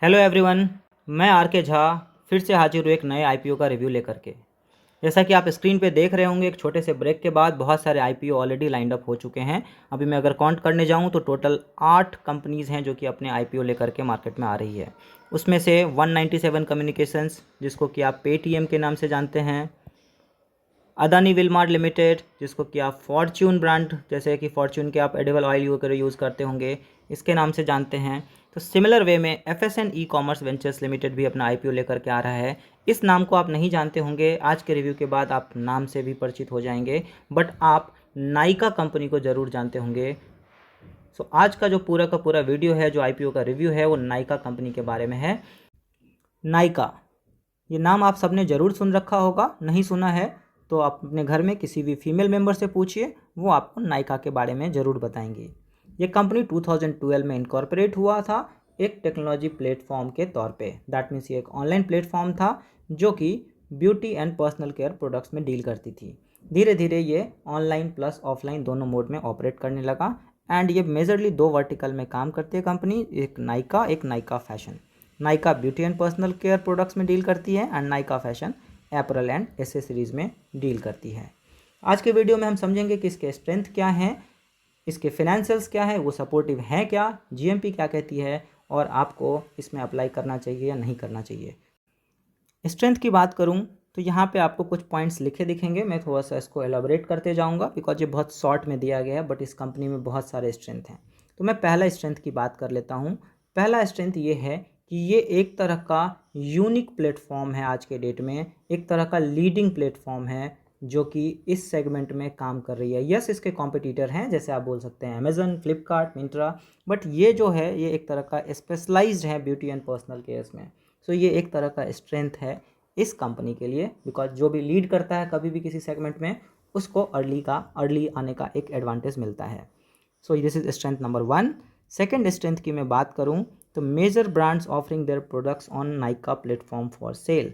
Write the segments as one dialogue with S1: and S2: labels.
S1: Hello everyone, मैं are के झा फिर से हाजिर हूँ एक नए आईपीओ का रिव्यू लेकर के। जैसा कि आप स्क्रीन पे देख रहे होंगे, एक छोटे से ब्रेक के बाद बहुत सारे आईपीओ ऑलरेडी लाइंड अप हो चुके हैं। अभी मैं अगर काउंट करने जाऊँ तो टोटल 8 कंपनीज़ हैं जो कि अपने आईपीओ लेकर के मार्केट में आ रही है। उसमें से 197 कम्युनिकेशंस, जिसको कि आप पेटीएम के नाम से जानते हैं, अदानी विलमार लिमिटेड, जिसको कि आप फॉर्च्यून ब्रांड, जैसे कि फॉर्च्यून के आप एडिबल ऑयल यूज़ करते होंगे, इसके नाम से जानते हैं। तो सिमिलर वे में एफएसएन ई कॉमर्स वेंचर्स लिमिटेड भी अपना आईपीओ लेकर के आ रहा है। इस नाम को आप नहीं जानते होंगे, आज के रिव्यू के बाद आप नाम से भी परिचित हो जाएंगे, बट आप नाइका कंपनी को ज़रूर जानते होंगे। सो आज का जो पूरा का पूरा वीडियो है, जो आईपीओ का रिव्यू है, वो नाइका कंपनी के बारे में है। नाइका, ये नाम आप सबने ज़रूर सुन रखा होगा, नहीं सुना है तो आप अपने घर में किसी भी फीमेल मेंबर से पूछिए, वो आपको नाइका के बारे में ज़रूर बताएंगे। ये कंपनी 2012 में इनकॉर्पोरेट हुआ था एक टेक्नोलॉजी प्लेटफॉर्म के तौर पे। दैट मीन्स ये एक ऑनलाइन प्लेटफॉर्म था जो कि beauty and personal care products में डील करती थी। धीरे धीरे ये ऑनलाइन प्लस ऑफलाइन दोनों मोड में ऑपरेट करने लगा एंड ये मेजरली 2 वर्टिकल में काम करती है कंपनी, एक Nykaa fashion. Nykaa beauty and personal care products में डील करती है and Nykaa fashion apparel and accessories में डील करती है। आज के वीडियो में हम समझेंगे कि इसके स्ट्रेंथ क्या हैं, इसके फाइनेंशियल्स क्या है, वो सपोर्टिव हैं क्या, जीएमपी क्या कहती है और आपको इसमें अप्लाई करना चाहिए या नहीं करना चाहिए। स्ट्रेंथ की बात करूं तो यहाँ पे आपको कुछ पॉइंट्स लिखे दिखेंगे, मैं थोड़ा सा इसको एलाबोरेट करते जाऊँगा बिकॉज ये बहुत शॉर्ट में दिया गया है, बट इस कंपनी में बहुत सारे स्ट्रेंथ हैं। तो मैं पहला स्ट्रेंथ की बात कर लेता हूँ। पहला स्ट्रेंथ ये है कि ये एक तरह का यूनिक प्लेटफॉर्म है, आज के डेट में एक तरह का लीडिंग प्लेटफॉर्म है जो कि इस सेगमेंट में काम कर रही है। यस, इसके कॉम्पिटिटर हैं, जैसे आप बोल सकते हैं अमेजन, फ्लिपकार्ट, मिंत्रा, बट ये जो है ये एक तरह का स्पेशलाइज्ड है ब्यूटी एंड पर्सनल केयर में। सो ये एक तरह का स्ट्रेंथ है इस कंपनी के लिए, बिकॉज जो भी लीड करता है कभी भी किसी सेगमेंट में, उसको अर्ली आने का एक एडवांटेज मिलता है। So this is strength number 1। Second strength की मैं बात करूँ तो major brands offering their products on Nykaa platform for sale.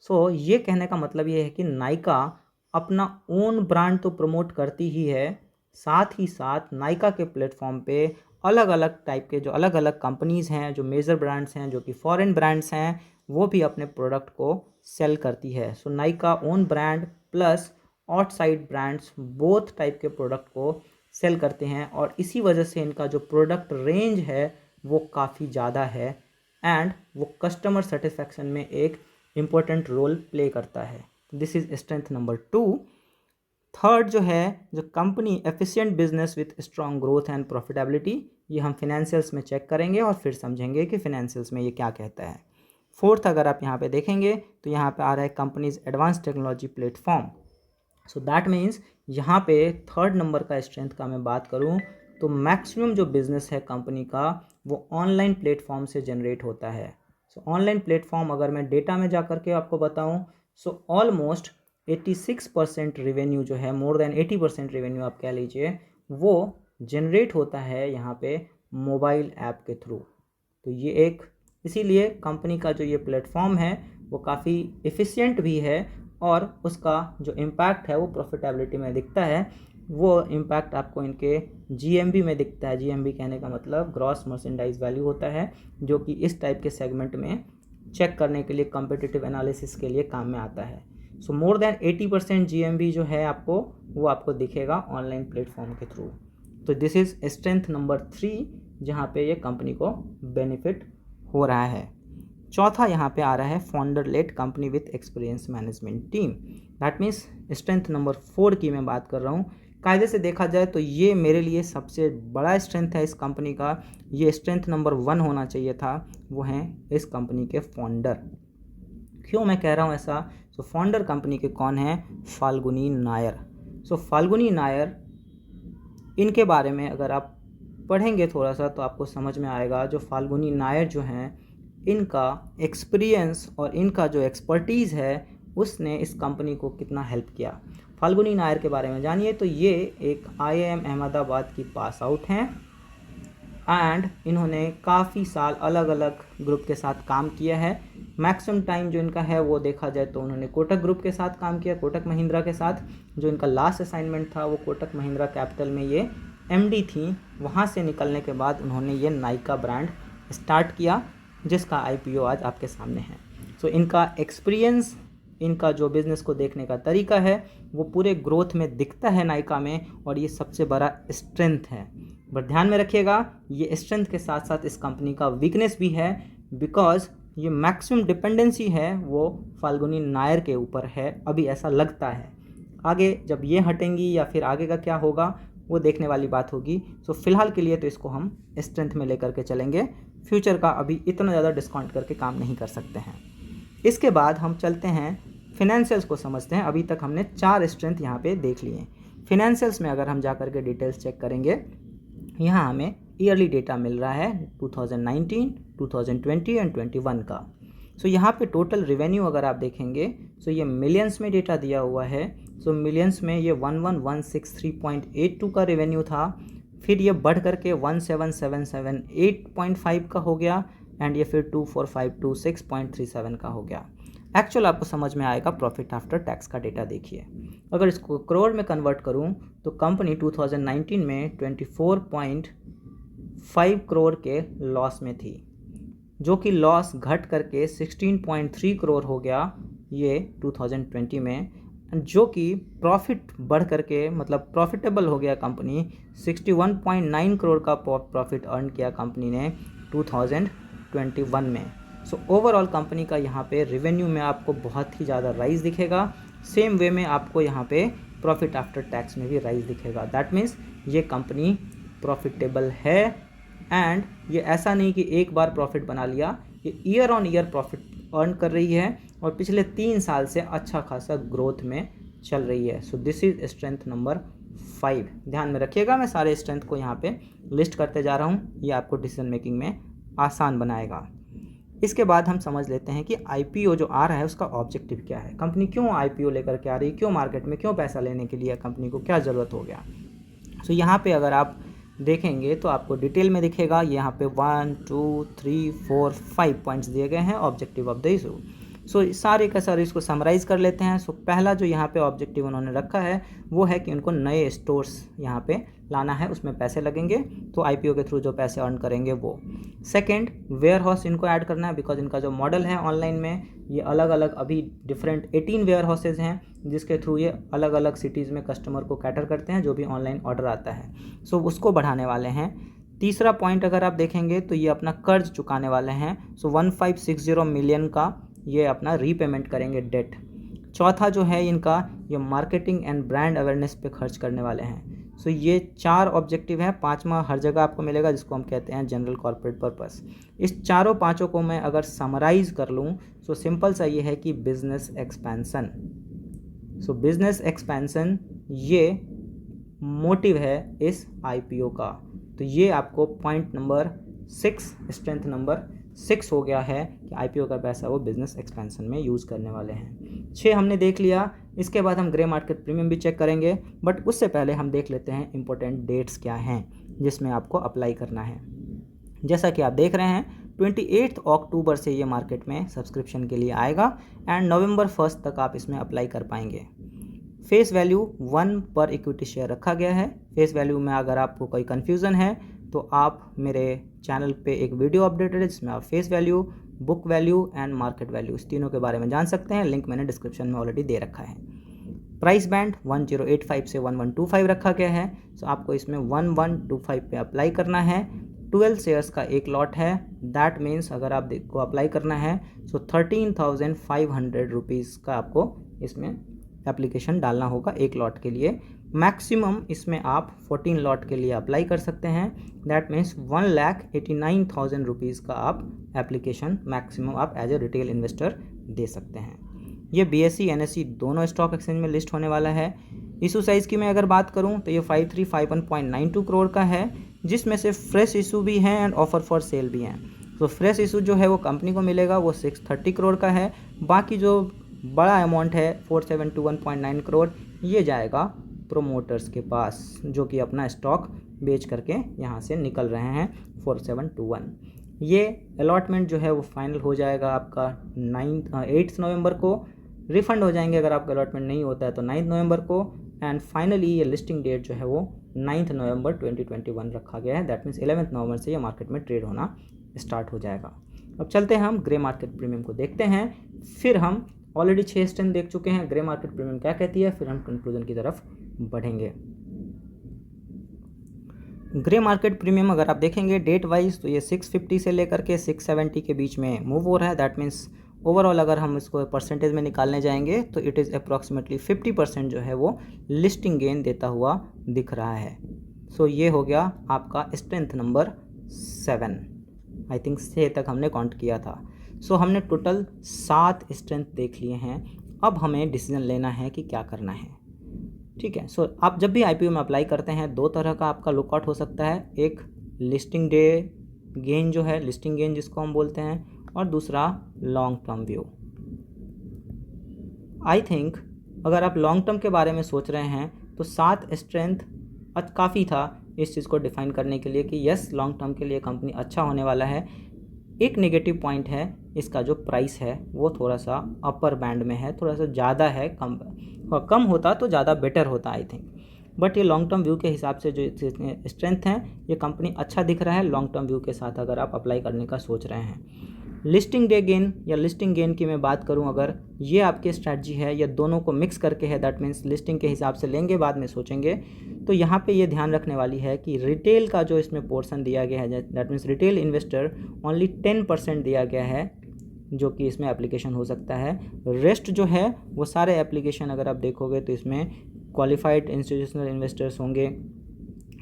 S1: So ये कहने का मतलब ये है कि नाइका अपना ओन ब्रांड तो प्रमोट करती ही है, साथ ही साथ नाइका के प्लेटफॉर्म पे अलग अलग टाइप के जो अलग अलग कंपनीज़ हैं, जो मेजर ब्रांड्स हैं, जो कि फॉरेन ब्रांड्स हैं, वो भी अपने प्रोडक्ट को सेल करती है। So Nykaa own brand plus outside brands both type के प्रोडक्ट को सेल करते हैं और इसी वजह से इनका जो प्रोडक्ट रेंज है वो काफ़ी ज़्यादा है एंड वो कस्टमर सेटिस्फैक्शन में एक इम्पोर्टेंट रोल प्ले करता है। This is strength number 2। Third जो है, जो company efficient business with strong growth and profitability, ये हम फिनेंशियल्स में चेक करेंगे और फिर समझेंगे कि फिनेंशियल्स में ये क्या कहता है। फोर्थ अगर आप यहाँ पे देखेंगे तो यहाँ पे आ रहा है companies advance technology platform. So that means यहाँ पे थर्ड नंबर का स्ट्रेंथ का मैं बात करूँ तो मैक्सिमम जो बिज़नेस है कंपनी का वो ऑनलाइन प्लेटफॉर्म से जनरेट होता है। सो ऑनलाइन प्लेटफॉर्म अगर मैं डेटा में जा कर के आपको बताऊँ, सो ऑलमोस्ट 86% रेवेन्यू जो है, मोर देन 80% रेवेन्यू आप कह लीजिए, वो जनरेट होता है यहाँ पे मोबाइल ऐप के थ्रू। तो ये एक, इसीलिए कंपनी का जो ये प्लेटफॉर्म है वो काफ़ी एफिशिएंट भी है और उसका जो इम्पैक्ट है वो प्रॉफिटेबिलिटी में दिखता है। वो इम्पैक्ट आपको इनके जीएमवी में दिखता है। जीएमवी कहने का मतलब ग्रॉस मर्चेंडाइज वैल्यू होता है, जो कि इस टाइप के सेगमेंट में चेक करने के लिए, कम्पिटिटिव एनालिसिस के लिए काम में आता है। सो मोर देन 80% जीएमवी जो है आपको, वो आपको दिखेगा ऑनलाइन प्लेटफॉर्म के थ्रू। तो दिस इज़ स्ट्रेंथ नंबर 3 जहाँ पे ये कंपनी को बेनिफिट हो रहा है। चौथा यहाँ पे आ रहा है founder led company with experience management team. That means strength number 4 की मैं बात कर रहा हूँ। कायदे से देखा जाए तो ये मेरे लिए सबसे बड़ा स्ट्रेंथ है इस कंपनी का। ये स्ट्रेंथ नंबर 1 होना चाहिए था, वो हैं इस कंपनी के फाउंडर। क्यों मैं कह रहा हूँ ऐसा? सो फाउंडर कंपनी के कौन हैं? फाल्गुनी नायर। सो फाल्गुनी नायर, इनके बारे में अगर आप पढ़ेंगे थोड़ा सा तो आपको समझ में आएगा। जो फाल्गुनी नायर जो हैं, इनका एक्सपीरियंस और इनका जो एक्सपर्टीज़ है उसने इस कंपनी को कितना हेल्प किया। फाल्गुनी नायर के बारे में जानिए तो ये एक आईआईएम अहमदाबाद की पास आउट हैं एंड इन्होंने काफ़ी साल अलग अलग ग्रुप के साथ काम किया है। मैक्सिमम टाइम जो इनका है वो देखा जाए तो उन्होंने कोटक ग्रुप के साथ काम किया, कोटक महिंद्रा के साथ। जो इनका लास्ट असाइनमेंट था वो कोटक महिंद्रा कैपिटल में ये एमडी थी। वहाँ से निकलने के बाद उन्होंने ये नाइका ब्रांड स्टार्ट किया जिसका आईपीओ आज आपके सामने है। सो इनका एक्सपीरियंस, इनका जो बिज़नेस को देखने का तरीका है वो पूरे ग्रोथ में दिखता है नायका में, और ये सबसे बड़ा स्ट्रेंथ है। बट ध्यान में रखिएगा, ये स्ट्रेंथ के साथ साथ इस कंपनी का वीकनेस भी है, बिकॉज ये मैक्सिमम डिपेंडेंसी है वो फाल्गुनी नायर के ऊपर है, अभी ऐसा लगता है। आगे जब ये हटेंगी या फिर आगे का क्या होगा वो देखने वाली बात होगी। सो फिलहाल के लिए तो इसको हम स्ट्रेंथ में लेकर के चलेंगे, फ्यूचर का अभी इतना ज़्यादा डिस्काउंट करके काम नहीं कर सकते हैं। इसके बाद हम चलते हैं फिनेंशियल्स को समझते हैं। अभी तक हमने 4 स्ट्रेंथ यहाँ पे देख लिए। फिनेंशियल्स में अगर हम जा कर के डिटेल्स चेक करेंगे, यहाँ हमें ईयरली डेटा मिल रहा है 2019, 2020 एंड 21 का। सो यहाँ पे टोटल रेवेन्यू अगर आप देखेंगे सो ये मिलियंस में डेटा दिया हुआ है। सो मिलियंस में ये 11,163.82 का रेवेन्यू था, फिर ये बढ़ करके 17,778.5 का हो गया, एंड ये फिर 24,526.37 का हो गया। एक्चुअल आपको समझ में आएगा प्रॉफिट आफ्टर टैक्स का डेटा देखिए। अगर इसको करोड़ में कन्वर्ट करूं तो कंपनी 2019 में 24.5 करोड़ के लॉस में थी, जो कि लॉस घट करके 16.3 करोड़ हो गया ये 2020 में, जो कि प्रॉफिट बढ़ करके मतलब प्रॉफिटेबल हो गया कंपनी 61.9 करोड़ का प्रॉफिट अर्न किया कंपनी ने 2021 में। सो ओवरऑल कंपनी का यहाँ पे रेवेन्यू में आपको बहुत ही ज़्यादा राइज दिखेगा। सेम वे में आपको यहाँ पे प्रॉफिट आफ्टर टैक्स में भी राइज दिखेगा। दैट मीन्स ये कंपनी प्रॉफिटेबल है, एंड ये ऐसा नहीं कि एक बार प्रॉफिट बना लिया, ये year on year profit earn कर रही है और पिछले 3 साल से अच्छा खासा ग्रोथ में चल रही है। So this is strength number 5। ध्यान में रखिएगा, मैं सारे स्ट्रेंथ को यहाँ पे लिस्ट करते जा रहा हूँ, ये आपको डिसीजन मेकिंग में आसान बनाएगा। इसके बाद हम समझ लेते हैं कि आईपीओ जो आ रहा है उसका ऑब्जेक्टिव क्या है, कंपनी क्यों आईपीओ लेकर के आ रही है, क्यों मार्केट में, क्यों पैसा लेने के लिए कंपनी को क्या ज़रूरत हो गया। सो यहाँ पे अगर आप देखेंगे तो आपको डिटेल में दिखेगा, यहाँ पे 1 2 3 4 5 पॉइंट्स दिए गए हैं ऑब्जेक्टिव ऑफ द इशू। सो सारे का सारे इसको समराइज़ कर लेते हैं। सो पहला जो यहाँ पे ऑब्जेक्टिव उन्होंने रखा है वो है कि उनको नए स्टोर्स यहाँ पे लाना है, उसमें पैसे लगेंगे, तो आईपीओ के थ्रू जो पैसे अर्न करेंगे वो। सेकंड, वेयर हाउस इनको ऐड करना है, बिकॉज इनका जो मॉडल है ऑनलाइन में ये अलग अलग अभी डिफरेंट 18 वेयर हाउसेज हैं, जिसके थ्रू ये अलग अलग सिटीज़ में कस्टमर को कैटर करते हैं जो भी ऑनलाइन ऑर्डर आता है। सो उसको बढ़ाने वाले हैं। तीसरा पॉइंट अगर आप देखेंगे तो ये अपना कर्ज चुकाने वाले हैं। सो 1560 मिलियन का ये अपना रीपेमेंट करेंगे डेट। चौथा जो है इनका, ये मार्केटिंग एंड ब्रांड अवेयरनेस पे खर्च करने वाले हैं। सो ये 4 ऑब्जेक्टिव हैं, 5वां हर जगह आपको मिलेगा जिसको हम कहते हैं जनरल कॉर्पोरेट पर्पस। इस चारों पांचों को मैं अगर समराइज कर लूँ तो सिंपल सा ये है कि बिजनेस एक्सपेंशन। सो बिजनेस एक्सपेंशन ये मोटिव है इस आईपीओ का। तो ये आपको पॉइंट नंबर 6, स्ट्रेंथ नंबर 6 हो गया है कि आईपीओ का पैसा वो बिजनेस एक्सपेंशन में यूज़ करने वाले हैं। 6 हमने देख लिया। इसके बाद हम ग्रे मार्केट प्रीमियम भी चेक करेंगे, बट उससे पहले हम देख लेते हैं इंपॉर्टेंट डेट्स क्या हैं जिसमें आपको अप्लाई करना है। जैसा कि आप देख रहे हैं 28 अक्टूबर से ये मार्केट में सब्सक्रिप्शन के लिए आएगा, एंड नवंबर 1 तक आप इसमें अप्लाई कर पाएंगे। फेस वैल्यू 1 पर इक्विटी शेयर रखा गया है। फेस वैल्यू में अगर आपको कोई कन्फ्यूज़न है तो आप मेरे चैनल पे एक वीडियो अपडेटेड है जिसमें आप face value, book value and market value इस तीनों के बारे में जान सकते हैं। लिंक मैंने डिस्क्रिप्शन में ऑलरेडी दे रखा है। प्राइस बैंड 1085 से 1125 रखा गया है। सो आपको इसमें 1125 पे अप्लाई करना है। 12 शेयर्स का एक लॉट है। दैट मीन्स अगर आप को अप्लाई करना है सो 13,500 रुपीज़ का आपको इसमें एप्लीकेशन डालना होगा एक लॉट के लिए। मैक्सिमम इसमें आप 14 लॉट के लिए अप्लाई कर सकते हैं। दैट मीन्स 1,89,000 रुपीज़ का आप एप्लीकेशन मैक्सिमम आप एज ए रिटेल इन्वेस्टर दे सकते हैं। ये BSE NSE दोनों स्टॉक एक्सचेंज में लिस्ट होने वाला है। इशू साइज़ की मैं अगर बात करूं तो ये 5351.92 करोड़ का है, जिसमें से फ्रेश इशू भी हैं एंड ऑफर फॉर सेल भी हैं। तो फ्रेश इशू जो है वो कंपनी को मिलेगा, वो 630 करोड़ का है। बाकी जो बड़ा अमाउंट है 4721.9 करोड़ ये जाएगा प्रोमोटर्स के पास, जो कि अपना स्टॉक बेच करके यहाँ से निकल रहे हैं 4721। ये अलॉटमेंट जो है वो फाइनल हो जाएगा आपका 8 नवंबर को। रिफंड हो जाएंगे अगर आपका अलॉटमेंट नहीं होता है तो 9 नवंबर को। एंड फाइनली ये लिस्टिंग डेट जो है वो 9 नवंबर 2021 रखा गया है। दैट मीन्स 11 नवंबर से ये मार्केट में ट्रेड होना स्टार्ट हो जाएगा। अब चलते हैं हम ग्रे मार्केट प्रीमियम को देखते हैं, फिर हम ऑलरेडी 6 स्ट्रेंथ देख चुके हैं, ग्रे मार्केट प्रीमियम क्या कहती है, फिर हम कंक्लूजन की तरफ बढ़ेंगे। ग्रे मार्केट प्रीमियम अगर आप देखेंगे डेट वाइज तो ये 650 से लेकर के 670 के बीच में मूव हो रहा है। दैट मीन्स ओवरऑल अगर हम इसको परसेंटेज में निकालने जाएंगे तो इट इज़ अप्रॉक्सीमेटली 50% जो है वो लिस्टिंग गेन देता हुआ दिख रहा है। सो ये हो गया आपका स्ट्रेंथ नंबर 7। आई थिंक 6 तक हमने काउंट किया था। सो हमने टोटल 7 स्ट्रेंथ देख लिए हैं। अब हमें डिसीजन लेना है कि क्या करना है। ठीक है। सो आप जब भी आईपीओ में अप्लाई करते हैं 2 तरह का आपका लुकआउट हो सकता है, एक लिस्टिंग डे गेन जो है, लिस्टिंग गेन जिसको हम बोलते हैं, और दूसरा long term view. I think अगर आप लॉन्ग टर्म के बारे में सोच रहे हैं तो 7 स्ट्रेंथ काफ़ी था इस चीज़ को डिफाइन करने के लिए कि यस लॉन्ग टर्म के लिए कंपनी अच्छा होने वाला है। एक नेगेटिव पॉइंट है इसका जो प्राइस है वो थोड़ा सा अपर बैंड में है, थोड़ा सा ज़्यादा है, कम होता तो ज़्यादा बेटर होता आई थिंक। बट ये लॉन्ग टर्म व्यू के हिसाब से जो स्ट्रेंथ हैं ये कंपनी अच्छा दिख रहा है लॉन्ग टर्म व्यू के साथ अगर आप अप्लाई करने का सोच रहे हैं। लिस्टिंग डे गेन या लिस्टिंग गेन की मैं बात करूं, अगर ये आपकी स्ट्रैटेजी है या दोनों को मिक्स करके है, दैट मीन्स लिस्टिंग के हिसाब से लेंगे बाद में सोचेंगे, तो यहाँ पे ये ध्यान रखने वाली है कि रिटेल का जो इसमें पोर्शन दिया गया है, that means retail investor only 10% दिया गया है जो कि इसमें एप्लीकेशन हो सकता है। रेस्ट जो है वो सारे एप्लीकेशन अगर आप देखोगे तो इसमें क्वालिफाइड इंस्टीट्यूशनल इन्वेस्टर्स होंगे,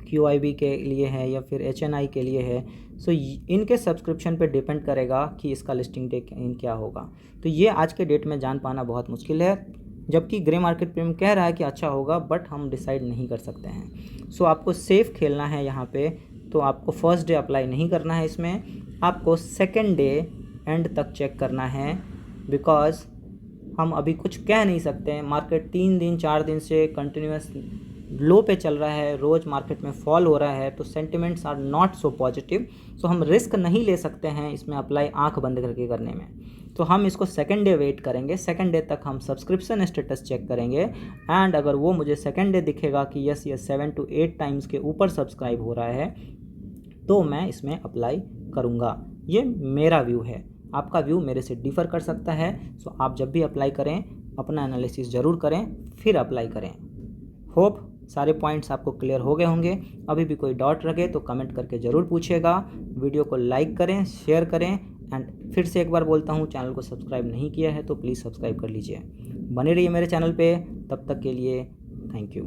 S1: QIB के लिए है या फिर HNI के लिए है। सो इनके सब्सक्रिप्शन पे डिपेंड करेगा कि इसका लिस्टिंग डे क्या होगा। तो ये आज के डेट में जान पाना बहुत मुश्किल है, जबकि ग्रे मार्केट प्रीमियम कह रहा है कि अच्छा होगा, बट हम डिसाइड नहीं कर सकते हैं। सो आपको सेफ खेलना है यहाँ पे, तो आपको फर्स्ट डे अप्लाई नहीं करना है इसमें, आपको सेकेंड डे एंड तक चेक करना है, बिकॉज हम अभी कुछ कह नहीं सकते हैं। मार्केट 3 दिन 4 दिन से कंटिन्यूस लो पे चल रहा है, रोज़ मार्केट में फॉल हो रहा है, तो sentiments are not so positive. So हम रिस्क नहीं ले सकते हैं इसमें अप्लाई आंख बंद करके करने में। तो हम इसको सेकंड डे वेट करेंगे, सेकंड डे तक हम सब्सक्रिप्शन स्टेटस चेक करेंगे, एंड अगर वो मुझे सेकंड डे दिखेगा कि यस ये 7 to 8 टाइम्स के ऊपर सब्सक्राइब हो रहा है तो मैं इसमें अप्लाई करूँगा। ये मेरा व्यू है, आपका व्यू मेरे से डिफ़र कर सकता है। सो आप जब भी अप्लाई करें अपना एनालिसिस ज़रूर करें फिर अप्लाई करें। होप सारे पॉइंट्स आपको क्लियर हो गए होंगे। अभी भी कोई डाउट रहे तो कमेंट करके ज़रूर पूछिएगा। वीडियो को लाइक करें, शेयर करें, एंड फिर से एक बार बोलता हूँ चैनल को सब्सक्राइब नहीं किया है तो प्लीज़ सब्सक्राइब कर लीजिए। बने रहिए मेरे चैनल पे, तब तक के लिए थैंक यू।